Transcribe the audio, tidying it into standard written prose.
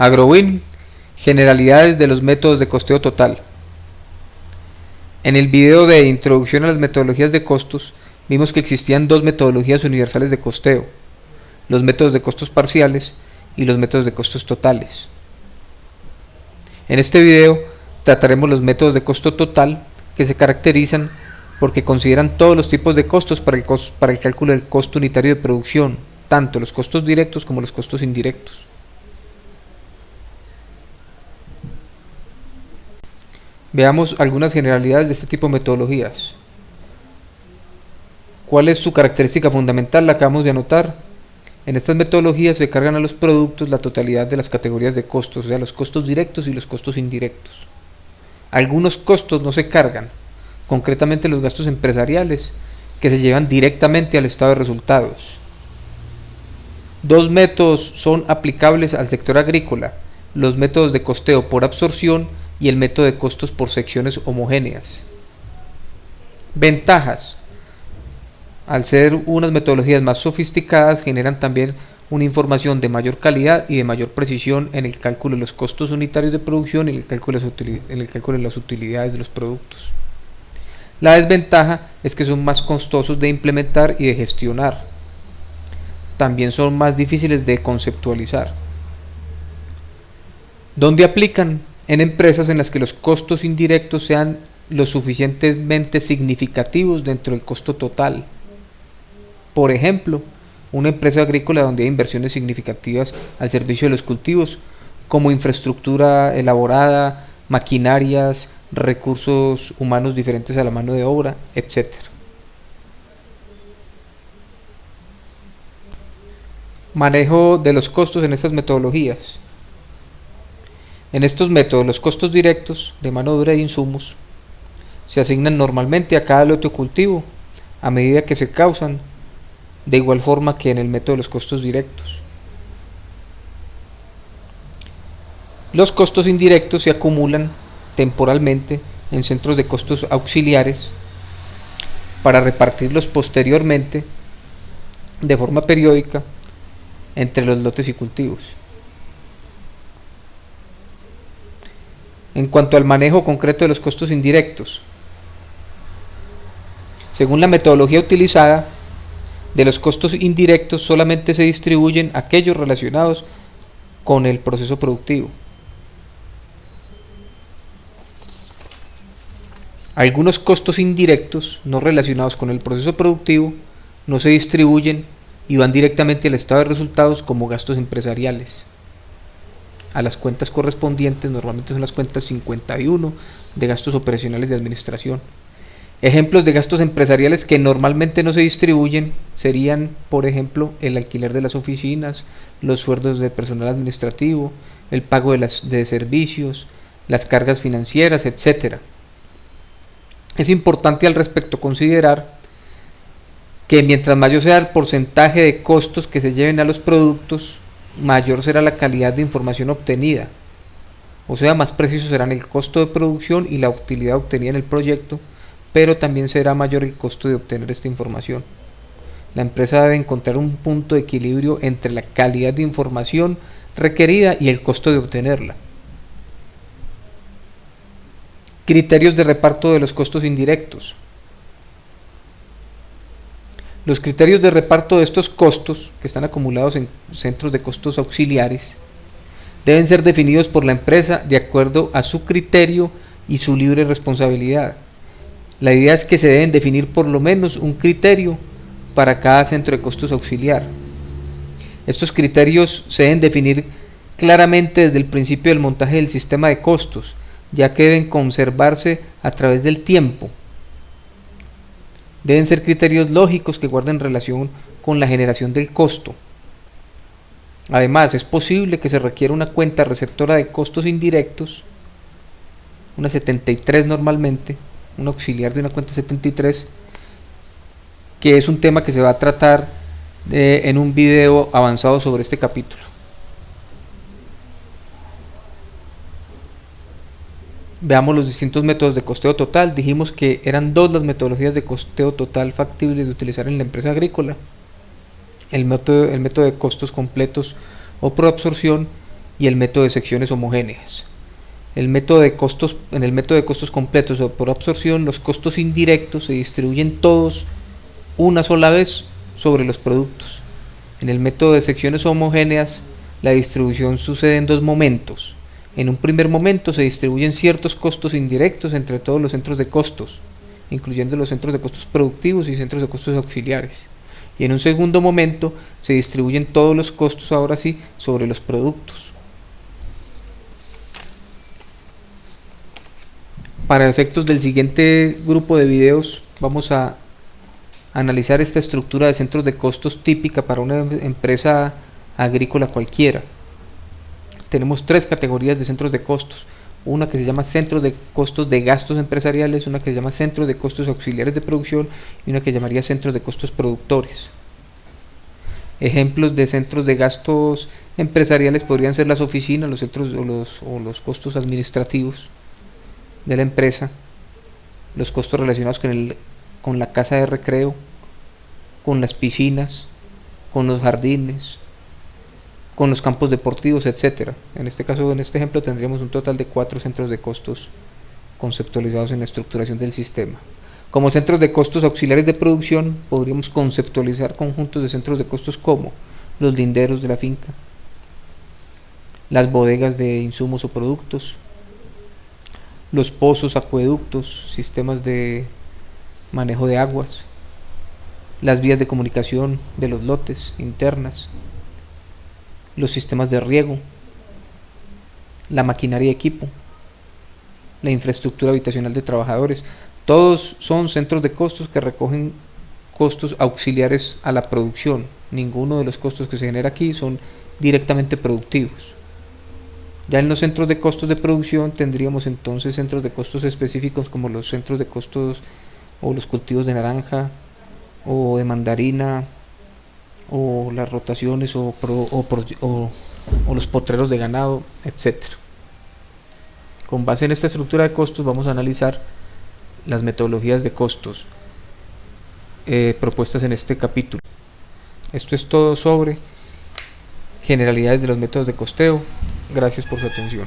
AgroWin, generalidades de los métodos de costeo total. En el video de introducción a las metodologías de costos, vimos que existían dos metodologías universales de costeo, los métodos de costos parciales y los métodos de costos totales. En este video trataremos los métodos de costo total, que se caracterizan porque consideran todos los tipos de costos para el cálculo del costo unitario de producción, tanto los costos directos como los costos indirectos. Veamos algunas generalidades de este tipo de metodologías. ¿Cuál es su característica fundamental? La acabamos de anotar. En estas metodologías se cargan a los productos la totalidad de las categorías de costos, o sea, los costos directos y los costos indirectos. Algunos costos no se cargan, concretamente los gastos empresariales, que se llevan directamente al estado de resultados. Dos métodos son aplicables al sector agrícola: los métodos de costeo por absorción y el método de costos por secciones homogéneas. Ventajas: al ser unas metodologías más sofisticadas, generan también una información de mayor calidad y de mayor precisión en el cálculo de los costos unitarios de producción y en el cálculo de las utilidades de los productos. La desventaja es que son más costosos de implementar y de gestionar. También son más difíciles de conceptualizar. ¿Dónde aplican? En empresas en las que los costos indirectos sean lo suficientemente significativos dentro del costo total. Por ejemplo, una empresa agrícola donde hay inversiones significativas al servicio de los cultivos, como infraestructura elaborada, maquinarias, recursos humanos diferentes a la mano de obra, etc. Manejo de los costos en estas metodologías. En estos métodos, los costos directos de mano de obra e insumos se asignan normalmente a cada lote o cultivo a medida que se causan, de igual forma que en el método de los costos directos. Los costos indirectos se acumulan temporalmente en centros de costos auxiliares para repartirlos posteriormente de forma periódica entre los lotes y cultivos. En cuanto al manejo concreto de los costos indirectos, según la metodología utilizada, de los costos indirectos solamente se distribuyen aquellos relacionados con el proceso productivo. Algunos costos indirectos no relacionados con el proceso productivo no se distribuyen y van directamente al estado de resultados como gastos empresariales, a las cuentas correspondientes. Normalmente son las cuentas 51 de gastos operacionales de administración. Ejemplos de gastos empresariales que normalmente no se distribuyen serían, por ejemplo, el alquiler de las oficinas, los sueldos del personal administrativo, el pago de servicios, las cargas financieras, etc. Es importante al respecto considerar que mientras mayor sea el porcentaje de costos que se lleven a los productos, mayor será la calidad de información obtenida, o sea, más precisos serán el costo de producción y la utilidad obtenida en el proyecto, pero también será mayor el costo de obtener esta información. La empresa debe encontrar un punto de equilibrio entre la calidad de información requerida y el costo de obtenerla. Criterios de reparto de los costos indirectos. Los criterios de reparto de estos costos, que están acumulados en centros de costos auxiliares, deben ser definidos por la empresa de acuerdo a su criterio y su libre responsabilidad. La idea es que se deben definir por lo menos un criterio para cada centro de costos auxiliar. Estos criterios se deben definir claramente desde el principio del montaje del sistema de costos, ya que deben conservarse a través del tiempo. Deben ser criterios lógicos que guarden relación con la generación del costo. Además, es posible que se requiera una cuenta receptora de costos indirectos, una 73 normalmente, un auxiliar de una cuenta 73, que es un tema que se va a tratar en un video avanzado sobre este capítulo. Veamos los distintos métodos de costeo total. Dijimos que eran dos las metodologías de costeo total factibles de utilizar en la empresa agrícola: el método de costos completos o por absorción y el método de secciones homogéneas. En el método de costos completos o por absorción, los costos indirectos se distribuyen todos una sola vez sobre los productos. En el método de secciones homogéneas, la distribución sucede en dos momentos. En un primer momento se distribuyen ciertos costos indirectos entre todos los centros de costos, incluyendo los centros de costos productivos y centros de costos auxiliares. Y en un segundo momento se distribuyen todos los costos, ahora sí, sobre los productos. Para efectos del siguiente grupo de videos vamos a analizar esta estructura de centros de costos típica para una empresa agrícola cualquiera. Tenemos tres categorías de centros de costos: una que se llama centros de costos de gastos empresariales, una que se llama centros de costos auxiliares de producción y una que llamaría centros de costos productores. Ejemplos de centros de gastos empresariales podrían ser las oficinas, los centros o los costos administrativos de la empresa, los costos relacionados con la casa de recreo, con las piscinas, con los jardines, con los campos deportivos, etcétera. En este caso, en este ejemplo, tendríamos un total de 4 centros de costos conceptualizados en la estructuración del sistema. Como centros de costos auxiliares de producción, podríamos conceptualizar conjuntos de centros de costos como los linderos de la finca, las bodegas de insumos o productos, los pozos, acueductos, sistemas de manejo de aguas, las vías de comunicación de los lotes internas, los sistemas de riego, la maquinaria y equipo, la infraestructura habitacional de trabajadores. Todos son centros de costos que recogen costos auxiliares a la producción. Ninguno de los costos que se genera aquí son directamente productivos. Ya en los centros de costos de producción tendríamos entonces centros de costos específicos como los centros de costos o los cultivos de naranja o de mandarina o las rotaciones o los potreros de ganado, etcétera. Con base en esta estructura de costos vamos a analizar las metodologías de costos propuestas en este capítulo. Esto es todo sobre generalidades de los métodos de costeo. Gracias por su atención.